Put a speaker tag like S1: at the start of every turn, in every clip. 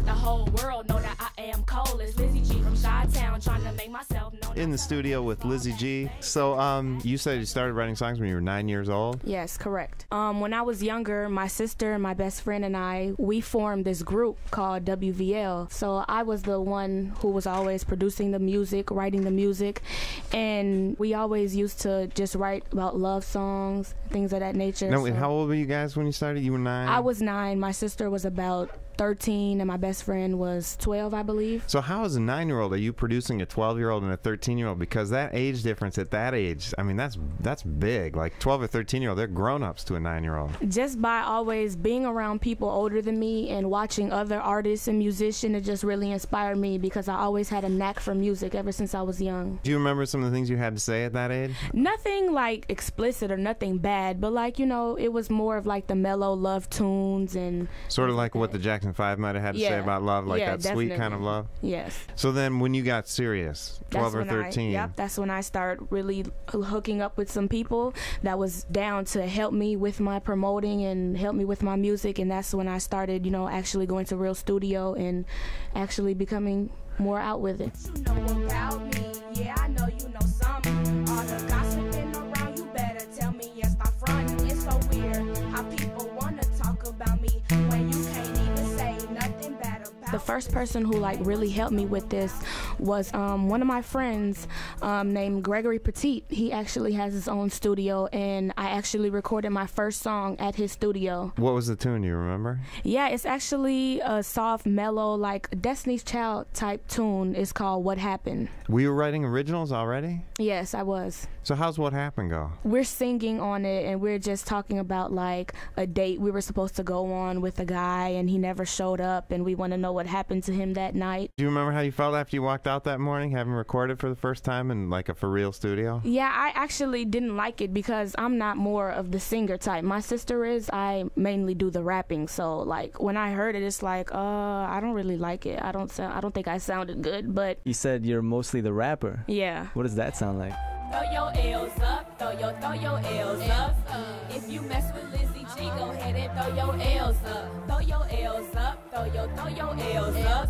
S1: Let the whole world know that I am cold. It's Lizzie G from Chi-Town, trying to make myself known.
S2: In the studio with Lizzie G. So, you said you started writing songs when you were 9 years old?
S3: Yes, correct. When I was younger, my sister, my best friend, and I, we formed this group called WVL. So I was the one who was always producing the music, writing the music, and we always used to just write about love songs, things of that nature.
S2: No, wait, how old were you guys when you started? You were 9?
S3: I was 9. My sister was about 13, and my best friend was 12, I believe.
S2: So how, as a 9-year-old, are you producing a 12-year-old and a 13-year-old? Because that age difference at that age, I mean, that's big. Like 12 or 13-year-old, they're grown-ups to a 9-year-old.
S3: Just by always being around people older than me and watching other artists and musicians, it just really inspired me because I always had a knack for music ever since I was young.
S2: Do you remember some of the things you had to say at that age?
S3: Nothing like explicit or nothing bad, but like, you know, it was more of like the mellow love tunes and
S2: sort of like what the Jackson 5 might have had to say about love, like that
S3: definitely.
S2: sweet kind of love?
S3: Yes.
S2: So then when you got serious, 12 or 13.
S3: That's when I started really hooking up with some people that was down to help me with my promoting and help me with my music, and that's when I started, you know, actually going to real studio and actually becoming more out with it.
S1: You know about me, yeah, I know you know something. All the gossiping around, you better tell me and stop fronting. It's so weird how people wanna talk about me when you can't even say nothing bad about me.
S3: The first person who like really helped me with this was one of my friends named Gregory Petit. He actually has his own studio, and I actually recorded my first song at his studio.
S2: What was the tune, do you remember?
S3: Yeah, it's actually a soft, mellow, like Destiny's Child type tune. It's called What Happened.
S2: Were you writing originals already?
S3: Yes, I was.
S2: So how's What Happened go?
S3: We're singing on it, and we're just talking about like a date we were supposed to go on with a guy, and he never showed up, and we want to know what happened to him that night.
S2: Do you remember how you felt after you walked out that morning, having recorded for the first time in like a for real studio?
S3: Yeah, I actually didn't like it because I'm not more of the singer type. My sister is. I mainly do the rapping. So like when I heard it, it's like, I don't really like it. I don't think I sounded good. But
S4: you said you're mostly the rapper.
S3: Yeah.
S4: What does that sound like?
S1: Throw your L's up, throw your L's up. If you mess with Lizzie G, go ahead and throw your L's up. Throw your L's up, throw your L's up.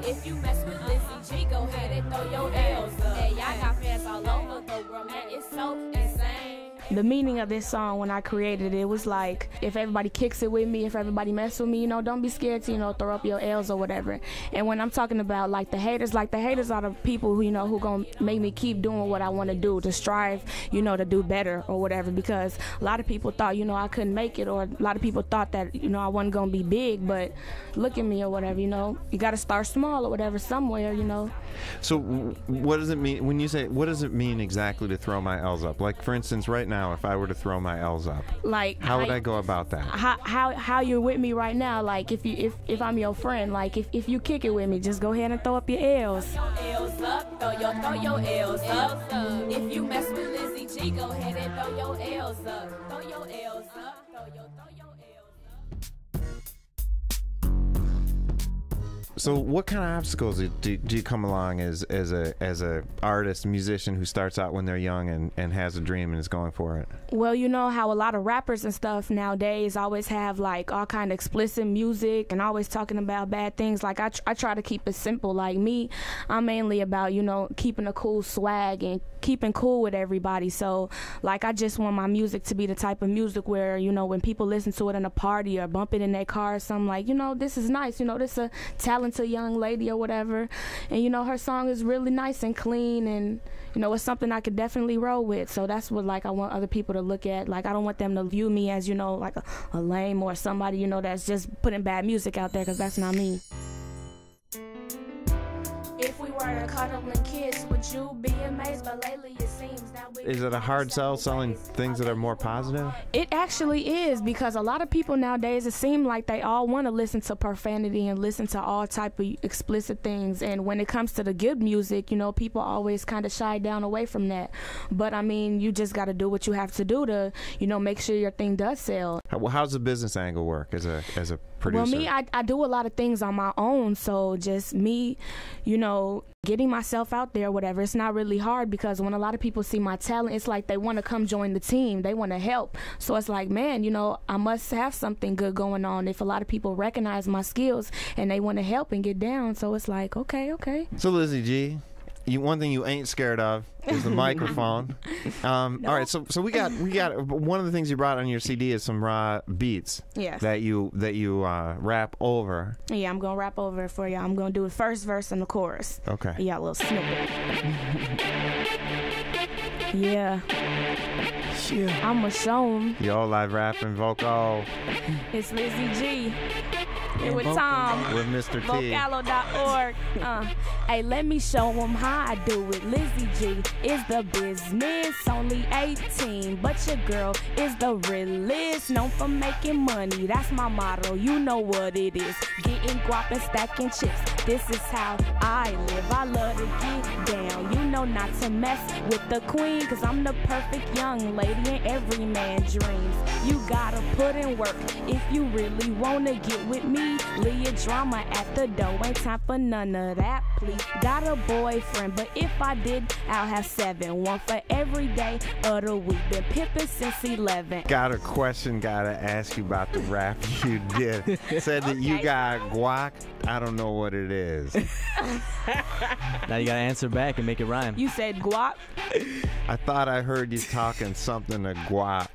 S1: If you mess with Lizzie G, go ahead and throw your L's up. Hey, y'all got fans all over the world, man, it's so insane.
S3: The meaning of this song when I created it was like, if everybody kicks it with me, if everybody mess with me, you know, don't be scared to, you know, throw up your L's or whatever. And when I'm talking about like the haters are the people who, you know, who gonna make me keep doing what I want to do, to strive, you know, to do better or whatever. Because a lot of people thought, you know, I couldn't make it, or a lot of people thought that, you know, I wasn't gonna be big. But look at me or whatever, you know, you got to start small or whatever somewhere, you know.
S2: So what does it mean when you say, what does it mean exactly to throw my L's up? Like for instance, right now, if I were to throw my L's up,
S3: like
S2: how would I go about that?
S3: How you're with me right now? Like if I'm your friend, like if you kick it with me, just go ahead and throw up your L's.
S1: Throw your L's up, throw your L's up. If you mess with Lizzie G, go ahead and throw your L's up. Throw your L's up, throw your L's up.
S2: So what kind of obstacles do you come along as a artist, musician who starts out when they're young and has a dream and is going for it?
S3: Well, you know how a lot of rappers and stuff nowadays always have like all kind of explicit music and always talking about bad things. Like I try to keep it simple. Like me, I'm mainly about, you know, keeping a cool swag and keeping cool with everybody. So like I just want my music to be the type of music where, you know, when people listen to it in a party or bump it in their car or something, like, you know, this is nice, you know, this is a talented young lady or whatever, and you know her song is really nice and clean, and you know it's something I could definitely roll with. So that's what like I want other people to look at. Like I don't want them to view me as, you know, like a lame or somebody, you know, that's just putting bad music out there, because that's not me.
S1: If we were to cuddle and kiss, would you be amazed? But lately it seems that we...
S2: Is it a hard sell selling things that are more positive?
S3: It actually is, because a lot of people nowadays, it seems like they all want to listen to profanity and listen to all type of explicit things. And when it comes to the good music, you know, people always kind of shy down away from that. But I mean, you just got to do what you have to do to, you know, make sure your thing does sell.
S2: How's the business angle work as a producer?
S3: Well, me, I do a lot of things on my own. So just me, you know, getting myself out there, whatever. It's not really hard because when a lot of people see my talent, it's like they want to come join the team. They want to help. So it's like, man, you know, I must have something good going on if a lot of people recognize my skills and they want to help and get down. So it's like, okay.
S2: So Lizzie G, one thing you ain't scared of is the microphone. All right, so we got one of the things you brought on your CD is some raw beats.
S3: Yes.
S2: That you rap over.
S3: Yeah, I'm gonna rap over it for you. I'm gonna do the first verse and the chorus.
S2: Okay.
S3: Yeah, a little snippet. Yeah. I'ma show 'em.
S2: Yo, live rapping vocal
S3: It's Lizzie G. Here with Tom.
S2: with Mr. T.
S3: Vocalo.org. Hey, let me show them how I do it. Lizzie G is the business. Only 18, but your girl is the realest. Known for making money, that's my motto. You know what it is. Getting guap and stacking chips. This is how I live. I love to get down. You know not to mess with the queen, cause I'm the perfect young lady in every man's dreams. You gotta put in work if you really wanna get with me. Leave your drama at the door. Ain't time for none of that, please. Got a boyfriend, but if I did, I'll have 7. One for every day of the week. Been pimping since 11.
S2: Got a question, gotta ask you about the rap you did. Said that you got guac. I don't know what it is.
S4: Now you gotta answer back and make it rhyme.
S3: You said guac?
S2: I thought I heard you talking something of guac.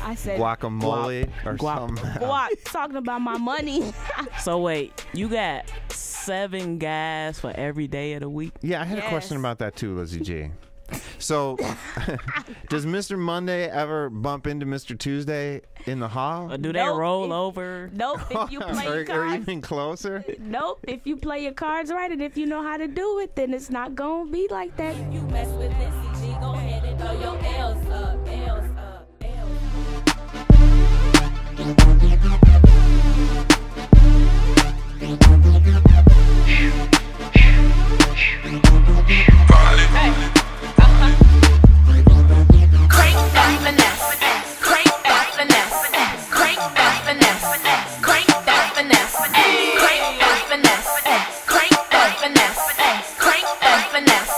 S3: I said
S2: Guacamole or
S4: Guap.
S2: something.
S3: guac. Talking about my money.
S5: So wait, you got 7 guys for every day of the week?
S2: Yeah, I had a question
S3: Yes.
S2: about that too, Lizzie G. So, does Mr. Monday ever bump into Mr. Tuesday in the hall?
S5: Or do they
S3: Nope.
S5: roll over?
S3: Nope, if you play your
S2: or
S3: cards.
S2: even closer?
S3: Nope, if you play your cards right and if you know how to do it, then it's not gonna be like that.
S1: You mess with Lizzie G, go ahead and throw your L's up, L's up, L's up.
S6: Crank that finesse, crank that finesse, crank that finesse, crank that finesse, crank that finesse, crank that finesse, crank that finesse,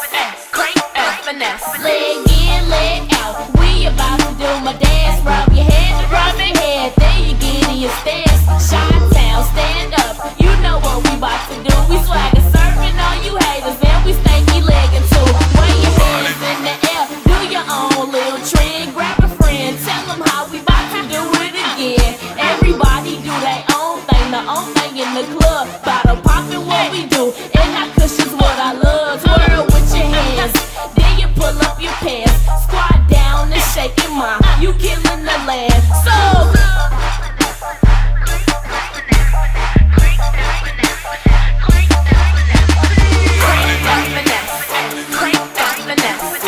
S6: crank that finesse. Leg in, leg out, we about to do my dance. Rub your head, there you get in your stance. Chi-town, stand up, you know what we about to do. We swagger serving all you haters, and we stanky legging too. Wave your hands in the air, do your own little trend. Grab a friend, tell them how we about to do it again. Everybody do their own thing, the own thing in the club. Bottle popping what we do, and our cushion's what I love. Twirl with your hands, then you pull up your pants. Squat down and shake your mind, you killing the land. So crank that finesse, crank that finesse.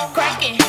S6: crank it.